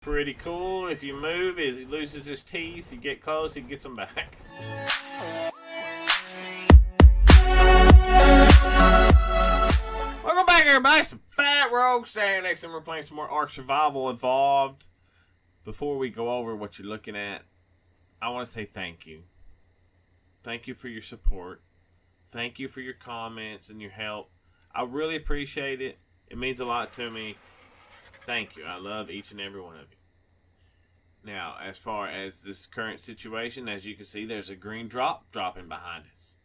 pretty cool. If you move, he loses his teeth. You get close, he gets them back. Welcome back, everybody. It's the Fat Rogue Sarenixen. We're playing some more Ark Survival Evolved. Before we go over what you're looking at, I want to say thank you. Thank you for your support. Thank you for your comments and your help. I really appreciate it. It means a lot to me. Thank you. I love each and every one of you. Now, as far as this current situation, as you can see, there's a green drop dropping behind us.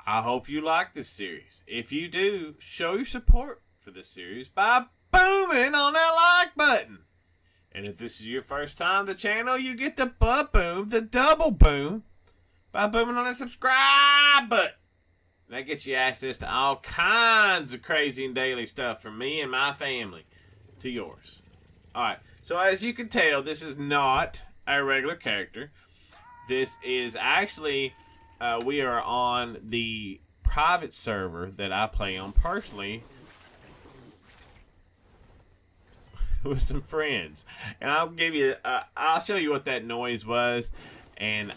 I hope you like this series. If you do, show your support for this series by booming on that like button. And if this is your first time on the channel, you get the boom, the double boom, by booming on that subscribe button. That gets you access to all kinds of crazy and daily stuff from me and my family to yours. Alright, so as you can tell, this is not a regular character. This is actually, we are on the private server that I play on personally with some friends. And I'll give you, I'll show you what that noise was, and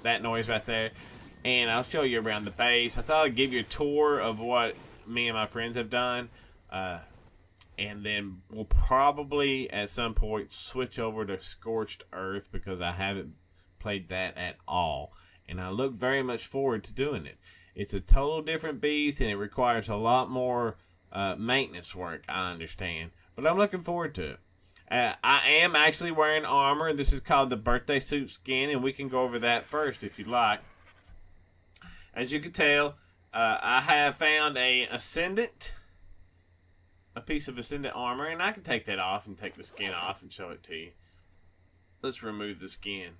that noise right there. And I'll show you around the base. I thought I'd give you a tour of what me and my friends have done. And then we'll probably at some point switch over to Scorched Earth because I haven't played that at all. And I look very much forward to doing it. It's a total different beast and it requires a lot more maintenance work, I understand. But I'm looking forward to it. I am actually wearing armor. This is called the birthday suit skin, and we can go over that first if you like. As you can tell, I have found a piece of Ascendant armor, and I can take that off and take the skin off and show it to you. Let's remove the skin.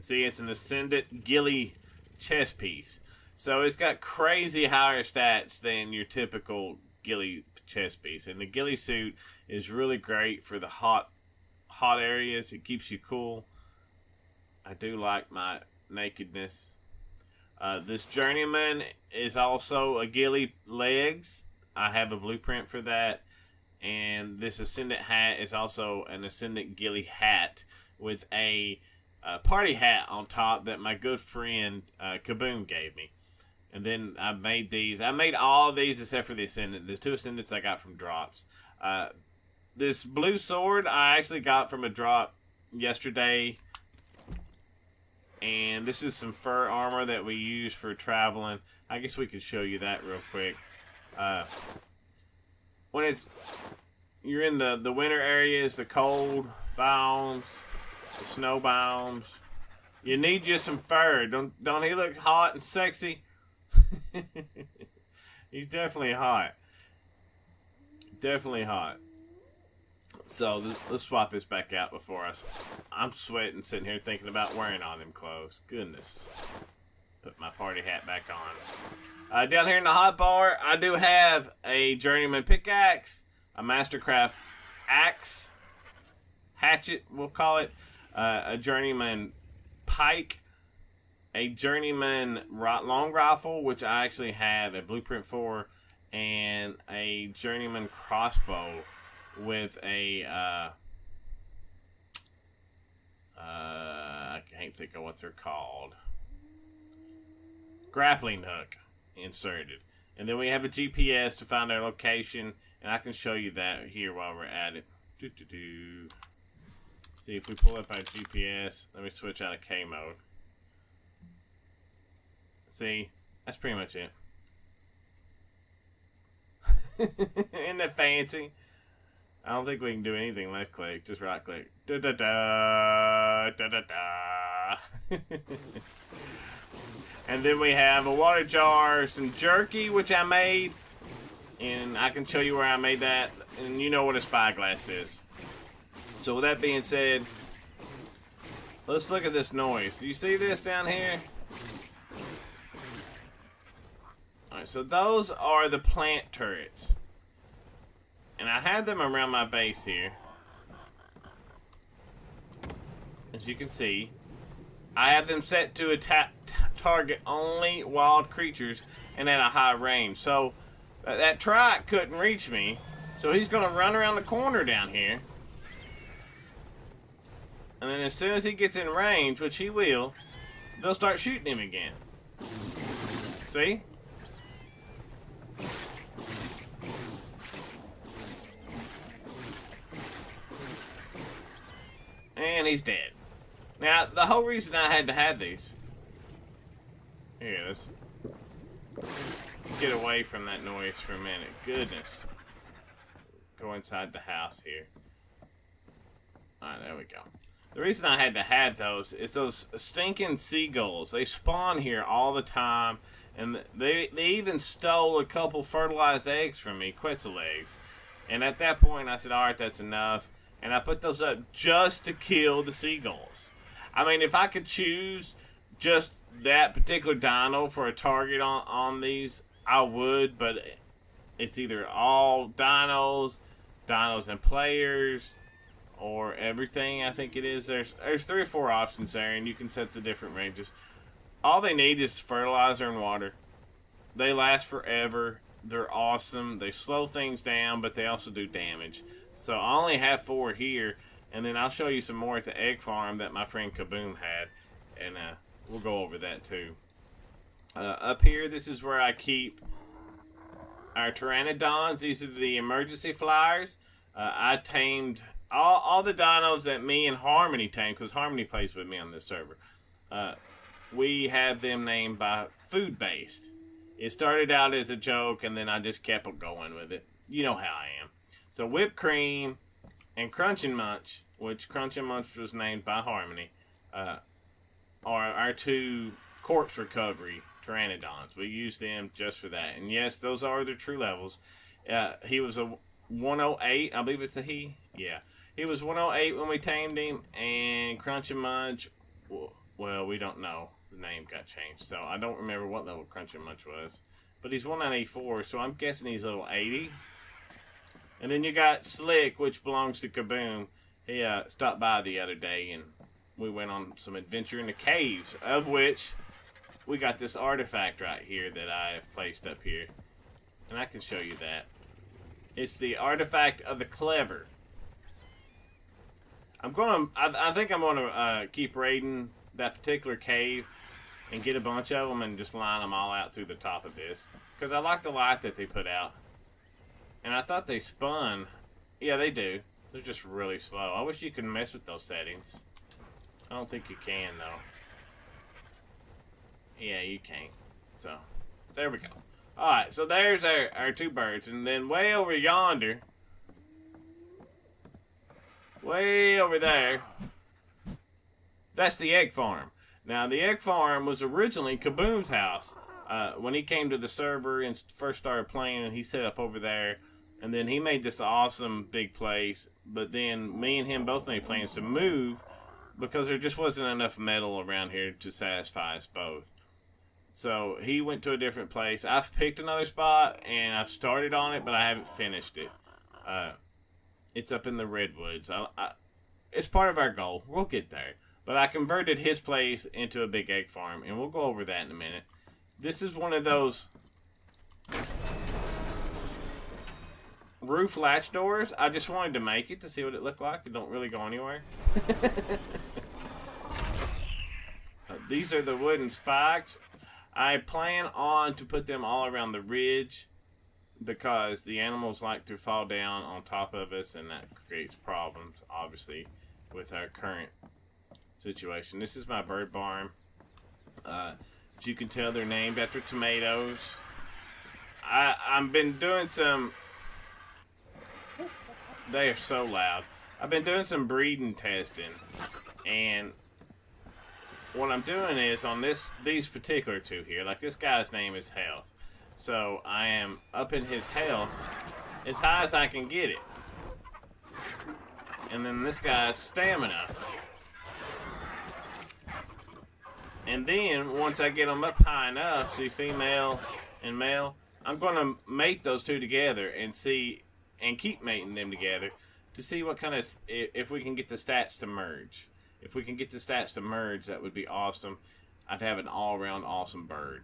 See, it's an Ascendant ghillie chest piece. So it's got crazy higher stats than your typical ghillie chest piece. And the ghillie suit is really great for the hot areas. It keeps you cool. I do like my nakedness. This journeyman is also a ghillie legs. I have a blueprint for that. And this Ascendant hat is also an Ascendant ghillie hat with a party hat on top that my good friend Kaboom gave me. And then I made these. I made all of these except for the Ascendant. The two Ascendants I got from drops. This blue sword I actually got from a drop yesterday. And this is some fur armor that we use for traveling. I guess we could show you that real quick. When you're in the winter areas, the cold biomes, the snow biomes, you need just some fur. Don't he look hot and sexy? He's definitely hot. Definitely hot. So let's swap this back out before I'm sweating sitting here thinking about wearing all them clothes. Goodness. Put my party hat back on. Down here in the hot bar, I do have a journeyman pickaxe, a mastercraft axe, hatchet we'll call it, a journeyman pike, a journeyman long rifle, which I actually have a blueprint for, and a journeyman crossbow with a I can't think of what they're called, grappling hook inserted. And then we have a GPS to find our location, and I can show you that here while we're at it. See, if we pull up our GPS, let me switch out of K mode. See, that's pretty much it. Isn't that fancy? I don't think we can do anything left click, just right click. Da da da da da da. And then we have a water jar, some jerky, which I made. And I can show you where I made that. And you know what a spyglass is. So with that being said, let's look at this noise. Do you see this down here? Alright, so those are the plant turrets. And I have them around my base here. As you can see, I have them set to target only wild creatures and at a high range. So that trike couldn't reach me. So he's going to run around the corner down here. And then as soon as he gets in range, which he will, they'll start shooting him again. See? And he's dead. Now, the whole reason I had to have these... Here, let's get away from that noise for a minute. Goodness. Go inside the house here. Alright, there we go. The reason I had to have those is those stinking seagulls. They spawn here all the time. And they even stole a couple fertilized eggs from me, Quetzal eggs. And at that point, I said, alright, that's enough. And I put those up just to kill the seagulls. I mean, if I could choose just that particular dino for a target on these, I would. But it's either all dinos and players, or everything, I think it is. There's 3 or 4 options there, and you can set the different ranges. All they need is fertilizer and water. They last forever. They're awesome. They slow things down, but they also do damage. So I only have 4 here, and then I'll show you some more at the egg farm that my friend Kaboom had, and we'll go over that too. Up here, this is where I keep our pteranodons. These are the emergency flyers. I tamed all the dinos that me and Harmony tamed, because Harmony plays with me on this server. We have them named by food-based. It started out as a joke, and then I just kept going with it. You know how I am. So Whipped Cream and Crunch and Munch, which Crunch and Munch was named by Harmony, are our 2 corpse recovery pteranodons. We use them just for that. And yes, those are the true levels. He was a 108. I believe it's a he. Yeah. He was 108 when we tamed him. And Crunch and Munch, well, we don't know. The name got changed. So I don't remember what level Crunch and Munch was. But he's 194, so I'm guessing he's level 80. And then you got Slick, which belongs to Kaboom. He stopped by the other day, and we went on some adventure in the caves, of which we got this artifact right here that I have placed up here. And I can show you that. It's the artifact of the clever. I think I'm gonna keep raiding that particular cave and get a bunch of them and just line them all out through the top of this, because I like the light that they put out. And I thought they spun. Yeah, they do. They're just really slow. I wish you could mess with those settings. I don't think you can, though. Yeah, you can. So, there we go. Alright, so there's our 2 birds. And then way over yonder, way over there, that's the egg farm. Now, the egg farm was originally Kaboom's house. When he came to the server and first started playing, he set up over there. And then he made this awesome big place. But then me and him both made plans to move, because there just wasn't enough metal around here to satisfy us both. So he went to a different place. I've picked another spot, and I've started on it, but I haven't finished it. It's up in the redwoods. It's part of our goal. We'll get there. But I converted his place into a big egg farm, and we'll go over that in a minute. This is one of those roof latch doors. I just wanted to make it to see what it looked like. It don't really go anywhere. These are the wooden spikes. I plan on to put them all around the ridge, because the animals like to fall down on top of us, and that creates problems, obviously, with our current situation. This is my bird barn. As you can tell, they're named after tomatoes. I've been doing some... They are so loud. I've been doing some breeding testing, and what I'm doing is on these particular 2 here, like this guy's name is Health. So I am upping his health as high as I can get it. And then this guy's stamina. And then once I get them up high enough, see, female and male, I'm going to mate those 2 together and see, and keep mating them together to see what kind of, if we can get the stats to merge. If we can get the stats to merge, that would be awesome. I'd have an all-around awesome bird.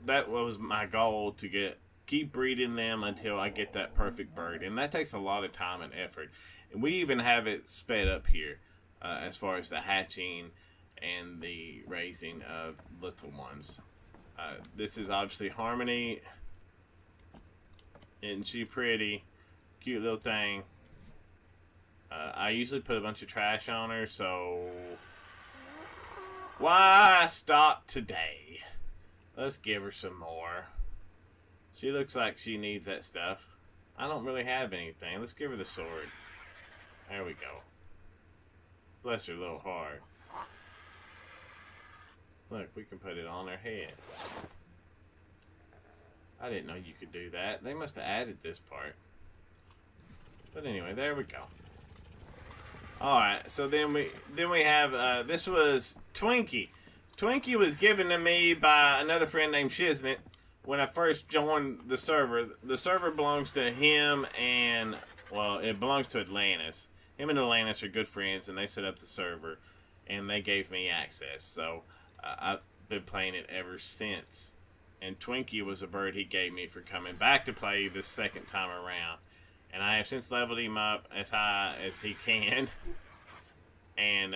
That was my goal, to keep breeding them until I get that perfect bird. And that takes a lot of time and effort. And we even have it sped up here as far as the hatching and the raising of little ones. This is obviously Harmony. Isn't she pretty? Cute little thing. I usually put a bunch of trash on her, so why stop today? Let's give her some more. She looks like she needs that stuff. I don't really have anything. Let's give her the sword. There we go. Bless her little heart. Look, we can put it on her head. I didn't know you could do that. They must have added this part. But anyway, there we go. Alright, so then we have, this was Twinkie. Twinkie was given to me by another friend named Shiznit when I first joined the server. The server belongs to him and, well, it belongs to Atlantis. Him and Atlantis are good friends, and they set up the server, and they gave me access. So, I've been playing it ever since. And Twinkie was a bird he gave me for coming back to play this second time around. And I have since leveled him up as high as he can. And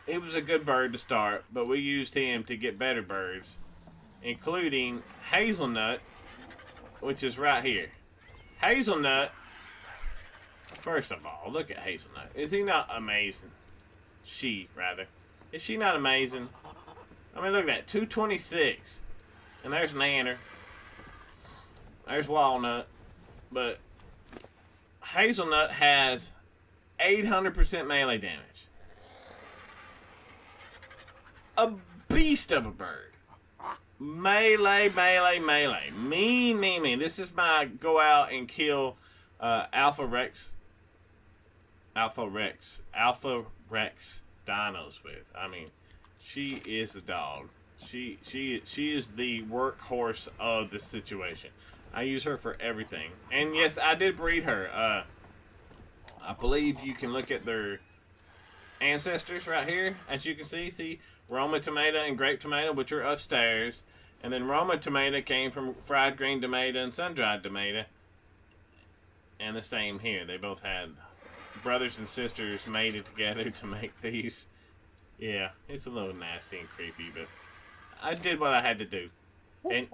it was a good bird to start, but we used him to get better birds, including Hazelnut, which is right here. Hazelnut, first of all, look at Hazelnut. Is he not amazing? She, rather. Is she not amazing? I mean, look at that. 226. And there's Nanner. There's Walnut. But Hazelnut has 800% melee damage. A beast of a bird. Melee, melee, melee. Mean. This is my go out and kill Alpha Rex dinos with. I mean, she is the dog. She is the workhorse of this situation. I use her for everything. And yes, I did breed her. I believe you can look at their ancestors right here. As you can see Roma Tomato and Grape Tomato, which are upstairs. And then Roma Tomato came from Fried Green Tomato and Sun-Dried Tomato. And the same here. They both had brothers and sisters mated together to make these. Yeah, it's a little nasty and creepy, but I did what I had to do. And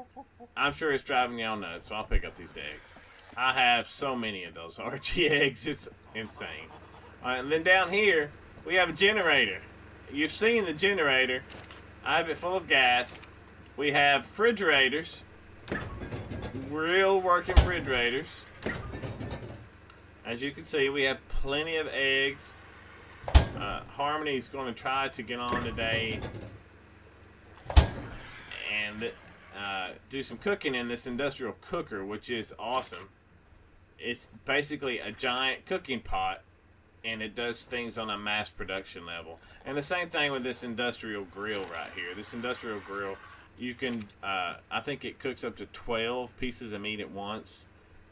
I'm sure it's driving y'all nuts, so I'll pick up these eggs. I have so many of those Archie eggs, it's insane. Alright, and then down here, we have a generator. You've seen the generator. I have it full of gas. We have refrigerators. Real working refrigerators. As you can see, we have plenty of eggs. Harmony's going to try to get on today and do some cooking in this industrial cooker, which is awesome. It's basically a giant cooking pot, and it does things on a mass production level. And the same thing with this industrial grill right here. This industrial grill, you can, I think it cooks up to 12 pieces of meat at once.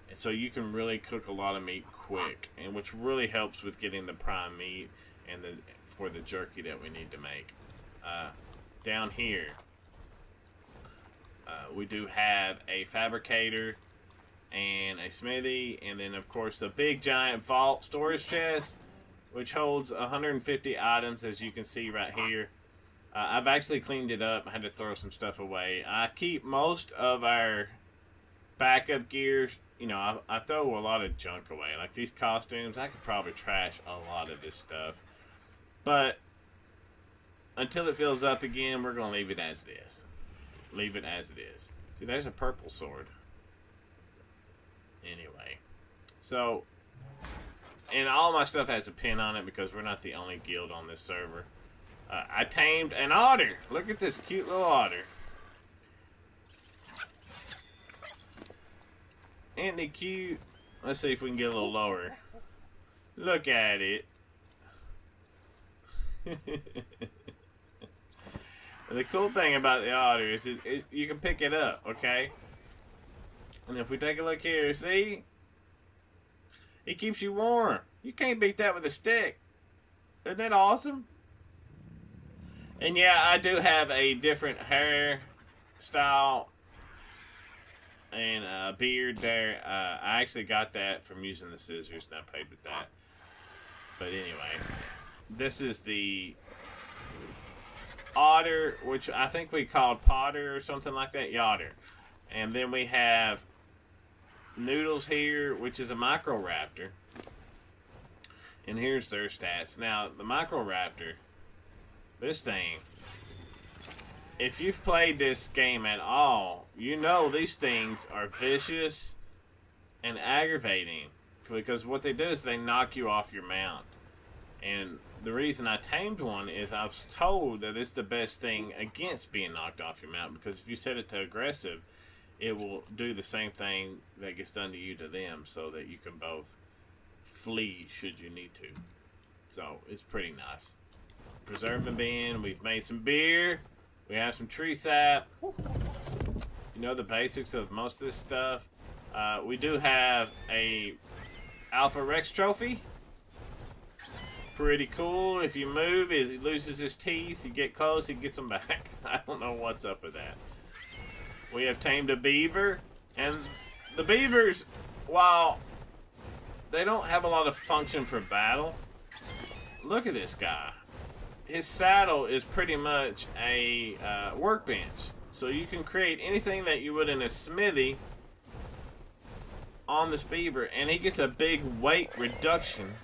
And so you can really cook a lot of meat quick, and which really helps with getting the prime meat and for the jerky that we need to make. Down here, we do have a fabricator and a smithy, and then of course the big giant vault storage chest, which holds 150 items, as you can see right here. I've actually cleaned it up. I had to throw some stuff away. I keep most of our backup gears. You know, I throw a lot of junk away. Like these costumes, I could probably trash a lot of this stuff. But until it fills up again, we're going to leave it as it is. Leave it as it is. See, there's a purple sword. Anyway. So, and all my stuff has a pin on it because we're not the only guild on this server. I tamed an otter. Look at this cute little otter. Ain't they cute? Let's see if we can get a little lower. Look at it. The cool thing about the otter is you can pick it up, okay? And if we take a look here, see? It keeps you warm. You can't beat that with a stick. Isn't that awesome? And yeah, I do have a different hair style and a beard there. I actually got that from using the scissors, and I played with that. But anyway, this is the otter, which I think we called Potter or something like that. Yotter. And then we have Noodles here, which is a Microraptor. And here's their stats. Now, the Microraptor, this thing, if you've played this game at all, you know these things are vicious and aggravating. Because what they do is they knock you off your mount. And the reason I tamed one is I was told that it's the best thing against being knocked off your mount. Because if you set it to aggressive, it will do the same thing that gets done to you to them, so that you can both flee should you need to. So it's pretty nice. Preserving bin. We've made some beer. We have some tree sap. You know the basics of most of this stuff. We do have a Alpha Rex trophy. Pretty cool. If you move, he loses his teeth. You get close, he gets them back. I don't know what's up with that. We have tamed a beaver. And the beavers, while they don't have a lot of function for battle, look at this guy. His saddle is pretty much a workbench. So you can create anything that you would in a smithy on this beaver. And he gets a big weight reduction.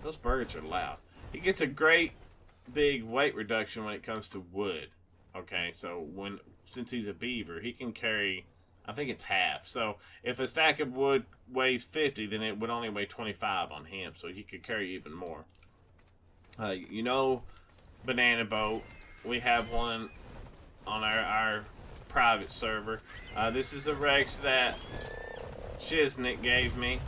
Those birds are loud. He gets a great big weight reduction when it comes to wood. Okay, so since he's a beaver, he can carry, I think it's half. So if a stack of wood weighs 50, then it would only weigh 25 on him. So he could carry even more. You know, Banana Boat. We have one on our private server. This is the Rex that Shiznik gave me.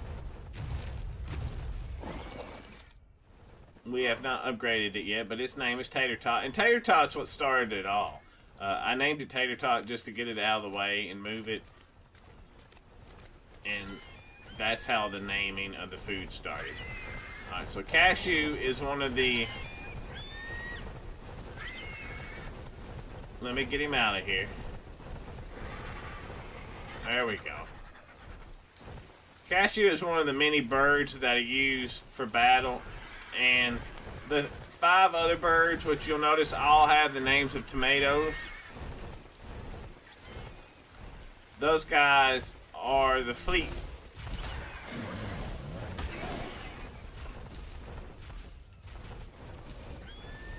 We have not upgraded it yet, but its name is Tater Tot. And Tater Tot's what started it all. I named it Tater Tot just to get it out of the way and move it. And that's how the naming of the food started. Alright, so Cashew is one of the... Let me get him out of here. There we go. Cashew is one of the many birds that I use for battle. And the 5 other birds, which you'll notice all have the names of tomatoes. Those guys are the fleet.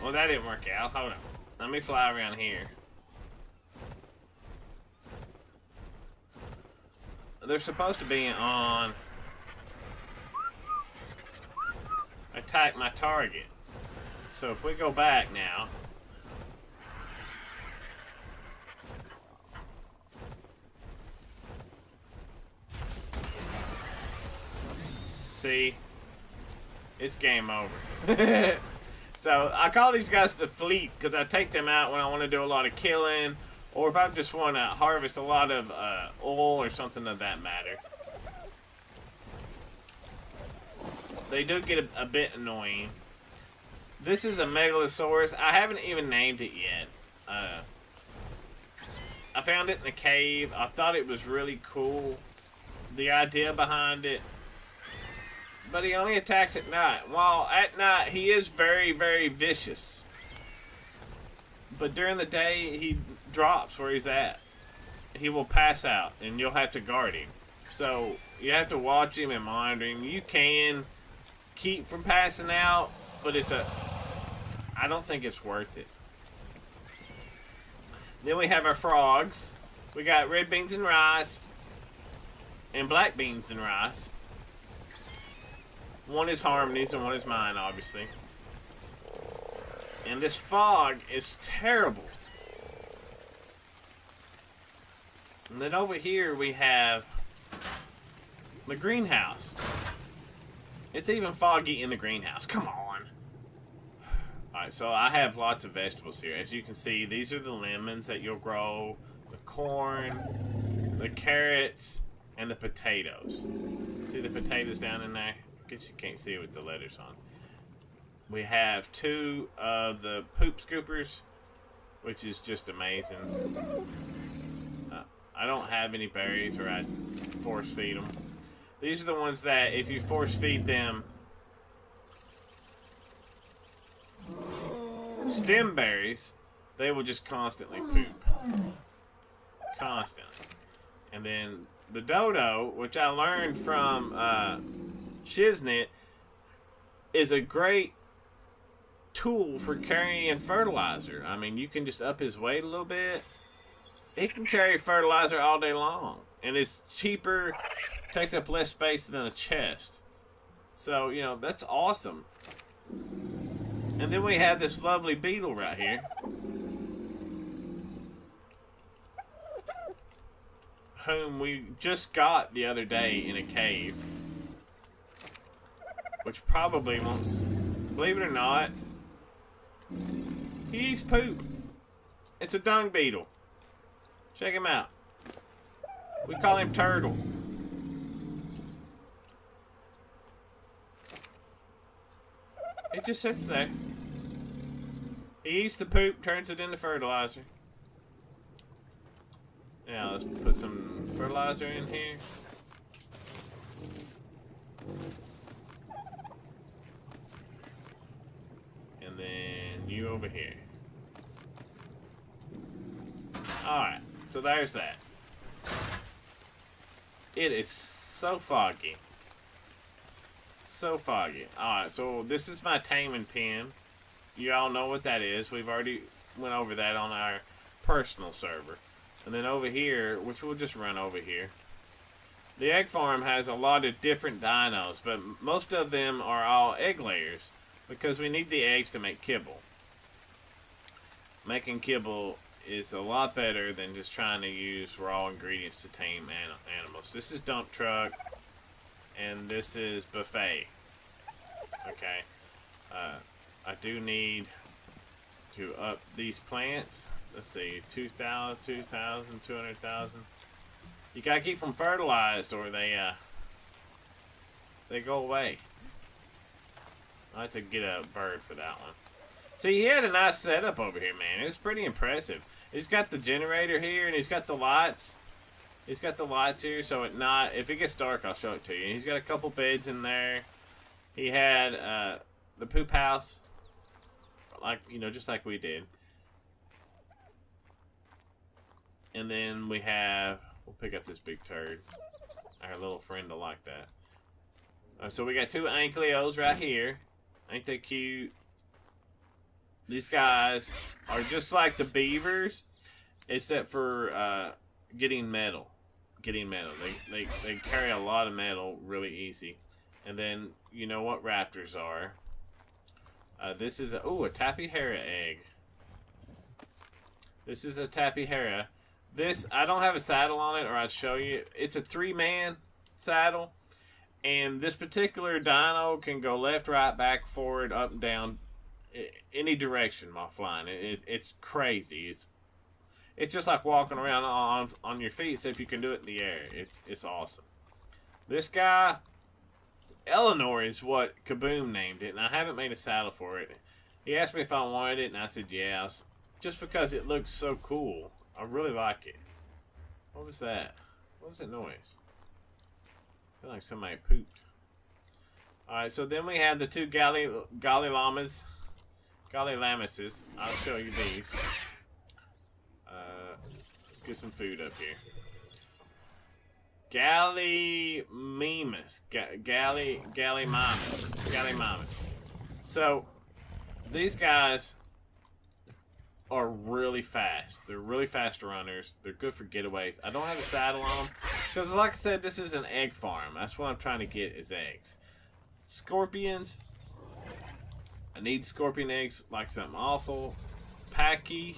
Well, that didn't work out. Hold on. Let me fly around here. They're supposed to be on... attack my target. So if we go back now, see, it's game over. So I call these guys the fleet because I take them out when I want to do a lot of killing, or if I just want to harvest a lot of oil or something of that matter. They do get a bit annoying. This is a Megalosaurus. I haven't even named it yet. I found it in the cave. I thought it was really cool, the idea behind it. But he only attacks at night. While at night, he is very, very vicious. But during the day, he drops where he's at. He will pass out, and you'll have to guard him. So you have to watch him and monitor him. You can keep from passing out, but I don't think it's worth it. Then we have our frogs. We got red beans and rice and black beans and rice. One is Harmony's and one is mine, obviously. And this fog is terrible. And then over here we have the greenhouse. It's even foggy in the greenhouse. Come on. Alright, so I have lots of vegetables here. As you can see, these are the lemons that you'll grow, the corn, the carrots, and the potatoes. See the potatoes down in there? I guess you can't see it with the letters on. We have 2 of the poop scoopers, which is just amazing. I don't have any berries or I'd force feed them. These are the ones that if you force feed them stem berries, they will just constantly poop. Constantly. And then the dodo, which I learned from Shiznit, is a great tool for carrying fertilizer. I mean, you can just up his weight a little bit. He can carry fertilizer all day long. And it's cheaper, takes up less space than a chest. So, you know, that's awesome. And then we have this lovely beetle right here. Whom we just got the other day in a cave. Which probably won't... Believe it or not, he eats poop. It's a dung beetle. Check him out. We call him Turtle. He just sits there. He eats the poop, turns it into fertilizer. Now let's put some fertilizer in here. And then you over here. Alright, so there's that. It is so foggy. So foggy. Alright, so this is my taming pen. You all know what that is. We've already went over that on our personal server. And then over here, which we'll just run over here. The egg farm has a lot of different dinos, but most of them are all egg layers because we need the eggs to make kibble. Making kibble is a lot better than just trying to use raw ingredients to tame animals. This is dump truck, and this is buffet. Okay, I do need to up these plants. Let's see, 2,000, 2,000, 200,000. You gotta keep them fertilized, or they go away. I have to get a bird for that one. See, he had a nice setup over here, man. It's pretty impressive. He's got the generator here, and he's got the lights. He's got the lights here, so at night, if it gets dark, I'll show it to you. He's got a couple beds in there. He had the poop house, like, you know, just like we did. And then we have, we'll pick up this big turd. Our little friend will like that. So we got two Ankylos right here. Ain't they cute? These guys are just like the beavers, except for getting metal. Getting metal. They carry a lot of metal really easy. And then, you know what raptors are. This is a Tapihara egg. This is a Tapihara. This, I don't have a saddle on it, or I'd show you. It's a 3-man saddle. And this particular dino can go left, right, back, forward, up, and down. Any direction while flying. It's crazy. It's just like walking around on your feet, except you can do it in the air. It's awesome. This guy, Eleanor is what Kaboom named it, and I haven't made a saddle for it. He asked me if I wanted it, and I said yes, just because it looks so cool. I really like it. What was that? What was that noise? Sounded like somebody pooped. Alright, so then we have the two Galley Llamas. Golly Lamises. I'll show you these. Let's get some food up here. Galley Mamas. So, these guys are really fast. They're really fast runners. They're good for getaways. I don't have a saddle on them. Because like I said, this is an egg farm. That's what I'm trying to get is eggs. Scorpions. I need scorpion eggs like something awful. Packy.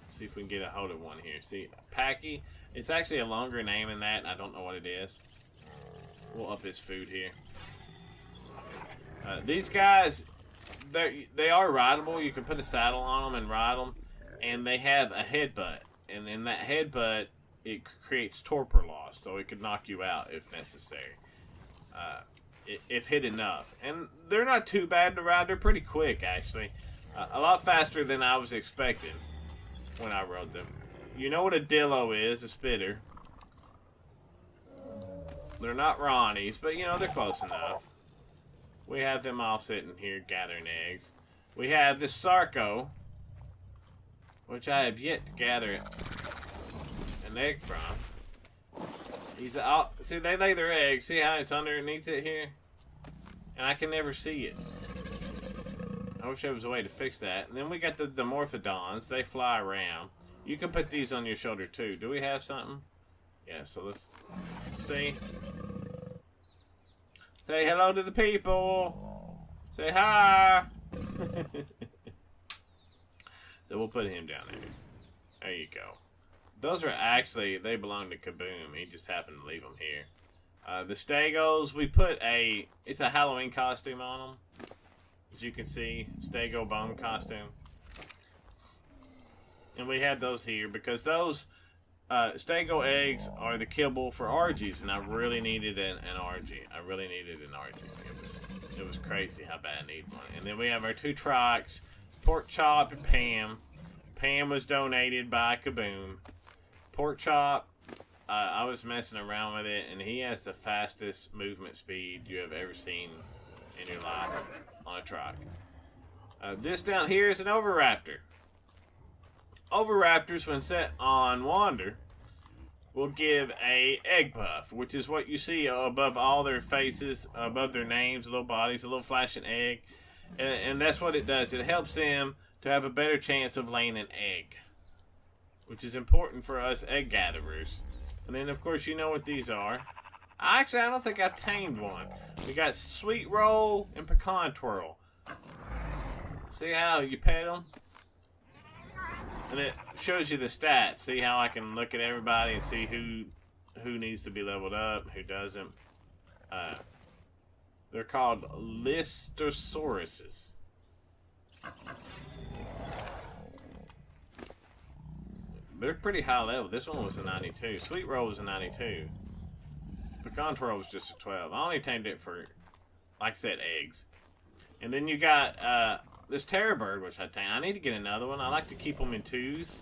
Let's see if we can get a hold of one here. See, Packy. It's actually a longer name than that, and I don't know what it is. We'll up his food here. These guys, they are rideable. You can put a saddle on them and ride them. And they have a headbutt. And in that headbutt, it creates torpor loss, so it could knock you out if necessary. If hit enough. And they're not too bad to ride. They're pretty quick, actually. A lot faster than I was expecting when I rode them. You know what a dillo is, a spitter. They're not Ronnies, but you know, they're close enough. We have them all sitting here gathering eggs. We have this Sarco, which I have yet to gather an egg from. He's out. See, they lay their eggs. See how it's underneath it here? And I can never see it. I wish there was a way to fix that. And then we got the Morphodons. They fly around. You can put these on your shoulder too. Do we have something? Yeah, so let's see. Say hello to the people. Say hi. So we'll put him down there. There you go. Those are actually, they belong to Kaboom. He just happened to leave them here. The Stegos, we put it's a Halloween costume on them. As you can see, Stego bone costume. And we have those here because those Stego eggs are the kibble for Argies, and I really needed an Argie. I really needed an Argie. It was crazy how bad I needed one. And then we have our two Trikes, Pork Chop and Pam. Pam was donated by Kaboom. Pork Chop, I was messing around with it, and he has the fastest movement speed you have ever seen in your life on a Trike. This down here is an Overraptor. Overraptors, when set on Wander, will give a egg puff, which is what you see above all their faces, above their names, little bodies, a little flashing egg. And that's what it does. It helps them to have a better chance of laying an egg, which is important for us egg gatherers. And then, of course, you know what these are. Actually, I don't think I've tamed one. We got Sweet Roll and Pecan Twirl. See how you pet them? And it shows you the stats. See how I can look at everybody and see who needs to be leveled up, who doesn't. They're called Listosauruses. They're pretty high level. This one was a 92. Sweet Roll was a 92. Pecan Twirl was just a 12. I only tamed it for, like I said, eggs. And then you got this Terror Bird, which I tamed. I need to get another one. I like to keep them in twos.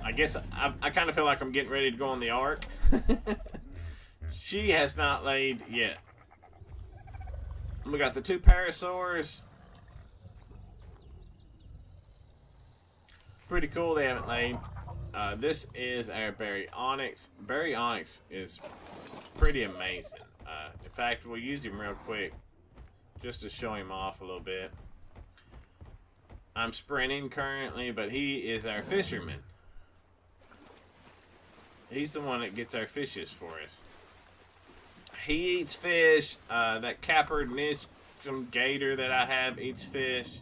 I guess I kind of feel like I'm getting ready to go on the Ark. She has not laid yet. We got the two Parasaurs. Pretty cool. They haven't laid. This is our Baryonyx. Baryonyx is pretty amazing. In fact, we'll use him real quick just to show him off a little bit. I'm sprinting currently, but he is our fisherman. He's the one that gets our fishes for us. He eats fish. That Cappered Niscum Gator that I have eats fish.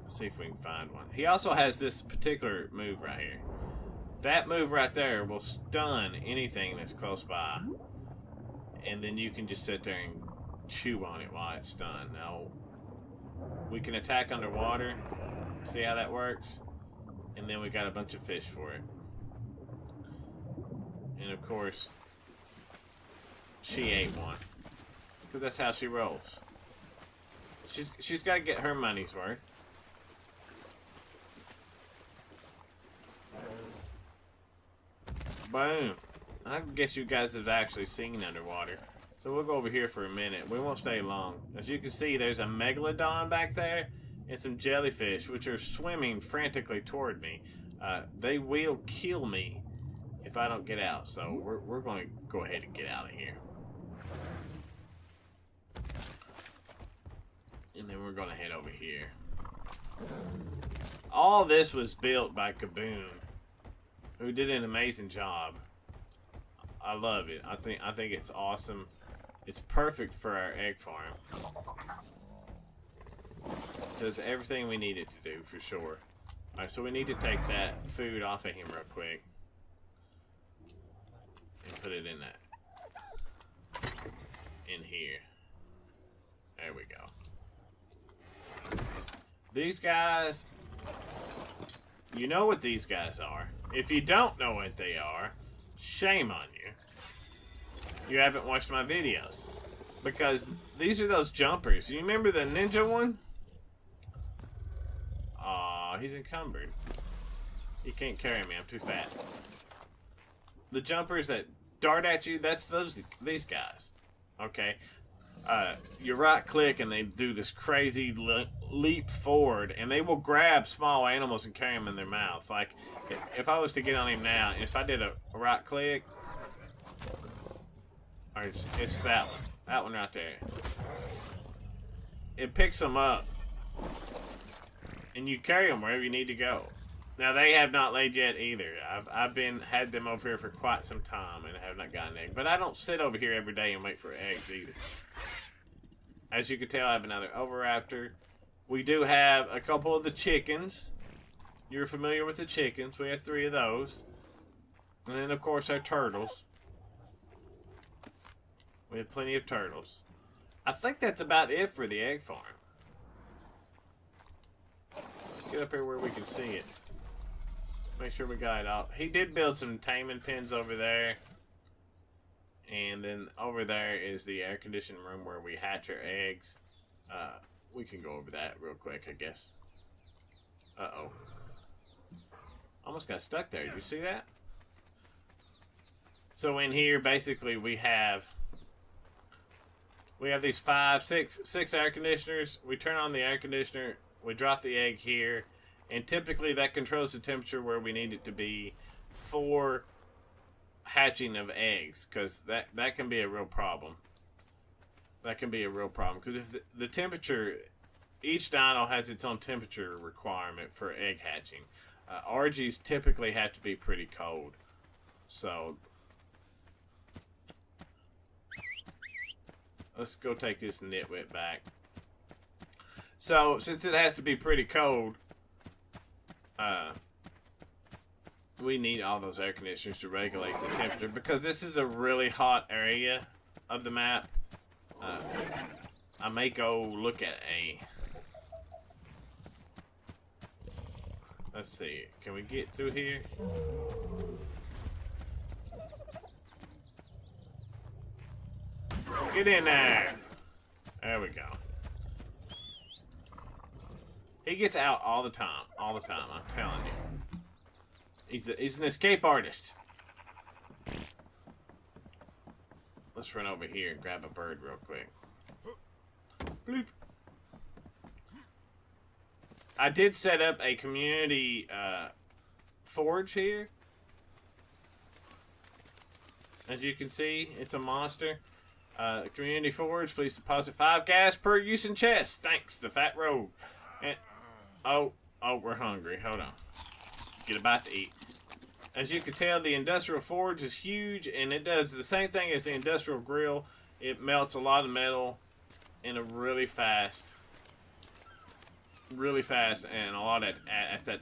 Let's see if we can find one. He also has this particular move right here. That move right there will stun anything that's close by. And then you can just sit there and chew on it while it's stunned. Now, we can attack underwater. See how that works? And then we got a bunch of fish for it. And of course, she ate one. Because that's how she rolls. She's got to get her money's worth. Boom. I guess you guys have actually seen underwater. So we'll go over here for a minute. We won't stay long. As you can see, there's a Megalodon back there and some jellyfish, which are swimming frantically toward me. They will kill me if I don't get out. So we're going to go ahead and get out of here. And then we're going to head over here. All this was built by Kaboom, who did an amazing job. I love it. I think it's awesome. It's perfect for our egg farm. Does everything we need it to do, for sure. Alright, so we need to take that food off of him real quick. And put it in in here. There we go. These guys, you know what these guys are. If you don't know what they are, shame on you. You haven't watched my videos. Because these are those jumpers. You remember the ninja one? Aw, he's encumbered. You can't carry me. I'm too fat. The jumpers that dart at you, that's these guys. Okay? You right click and they do this crazy leap forward, and they will grab small animals and carry them in their mouth. Like, if I was to get on him now, if I did a right click, or it's that one right there. It picks them up, and you carry them wherever you need to go. Now, they have not laid yet either. I've had them over here for quite some time and have not gotten an egg. But I don't sit over here every day and wait for eggs either. As you can tell, I have another Oviraptor. We do have a couple of the chickens. You're familiar with the chickens. We have 3 of those. And then, of course, our turtles. We have plenty of turtles. I think that's about it for the egg farm. Let's get up here where we can see it. Make sure we got it all. He did build some taming pens over there. And then over there is the air conditioning room where we hatch our eggs. We can go over that real quick, I guess. Uh-oh. Almost got stuck there. Did you see that? So in here, basically, we have these 6 air conditioners. We turn on the air conditioner. We drop the egg here. And typically that controls the temperature where we need it to be for hatching of eggs. Because that can be a real problem. That can be a real problem. Because if the temperature... Each dino has its own temperature requirement for egg hatching. RGs typically have to be pretty cold. So... Let's go take this nitwit back. So, since it has to be pretty cold, we need all those air conditioners to regulate the temperature, because this is a really hot area of the map. I may go look at a... Let's see. Can we get through here? Get in there! There we go. He gets out all the time. All the time, I'm telling you. He's an escape artist. Let's run over here and grab a bird real quick. Bloop. I did set up a community forge here. As you can see, it's a monster. Community forge, please deposit 5 gas per use in chest. Thanks, the fat rogue. And, oh, we're hungry. Hold on. Get a bite to eat. As you can tell, the industrial forge is huge, and it does the same thing as the industrial grill. It melts a lot of metal in a really fast, and a lot at that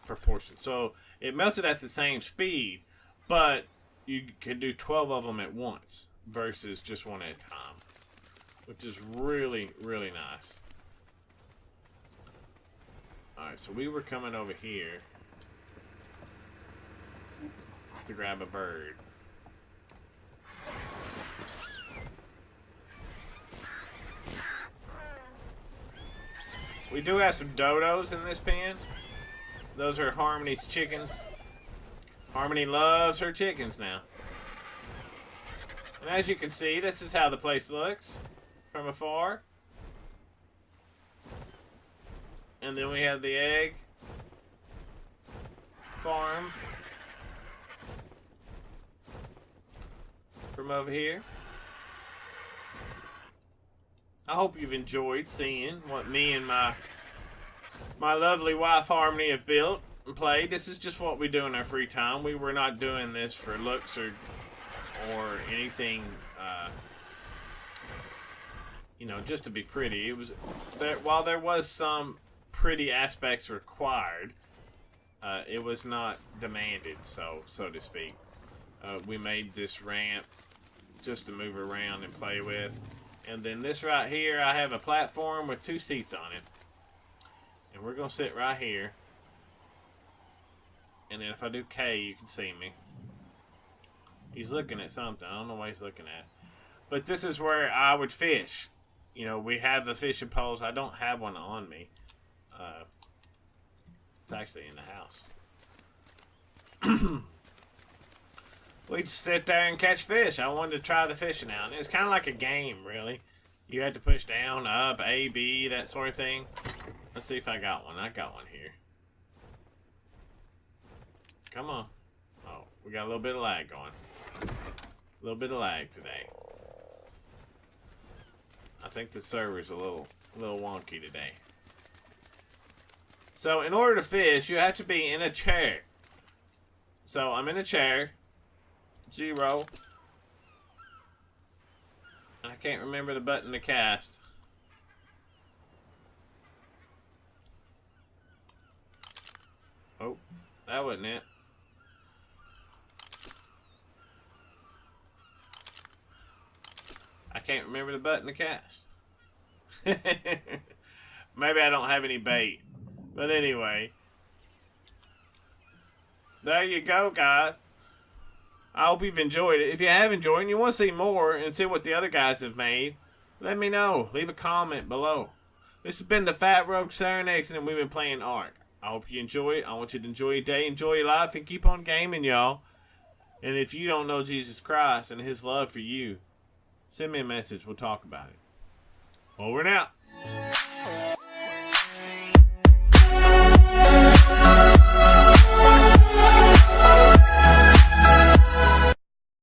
proportion. So it melts it at the same speed, but you can do 12 of them at once versus just one at a time, which is really, really nice. Alright, so we were coming over here to grab a bird. We do have some dodos in this pen. Those are Harmony's chickens. Harmony loves her chickens now. And as you can see, this is how the place looks from afar. And then we have the egg farm from over here. I hope you've enjoyed seeing what me and my lovely wife Harmony have built and played. This is just what we do in our free time. We were not doing this for looks or anything, you know, just to be pretty. It was while there was some pretty aspects required, it was not demanded, so to speak. We made this ramp just to move around and play with. And then this right here, I have a platform with 2 seats on it. And we're going to sit right here. And then if I do K, you can see me. He's looking at something. I don't know what he's looking at. But this is where I would fish. You know, we have the fishing poles. I don't have one on me. It's actually in the house. we'd sit there and catch fish. I wanted to try the fishing out. And it's kind of like a game, really. You had to push down, up, A, B, that sort of thing. Let's see if I got one. I got one here. Come on. Oh, we got a little bit of lag going. A little bit of lag today. I think the server's a little wonky today. So, in order to fish, you have to be in a chair. So, I'm in a chair. 0. And I can't remember the button to cast. Oh, that wasn't it. I can't remember the button to cast. Maybe I don't have any bait. But anyway. There you go, guys. I hope you've enjoyed it. If you have enjoyed it and you want to see more and see what the other guys have made, let me know. Leave a comment below. This has been the Fat Rogue Sarenixen, and we've been playing ARK. I hope you enjoy it. I want you to enjoy your day, enjoy your life, and keep on gaming, y'all. And if you don't know Jesus Christ and his love for you, send me a message. We'll talk about it. Over and out.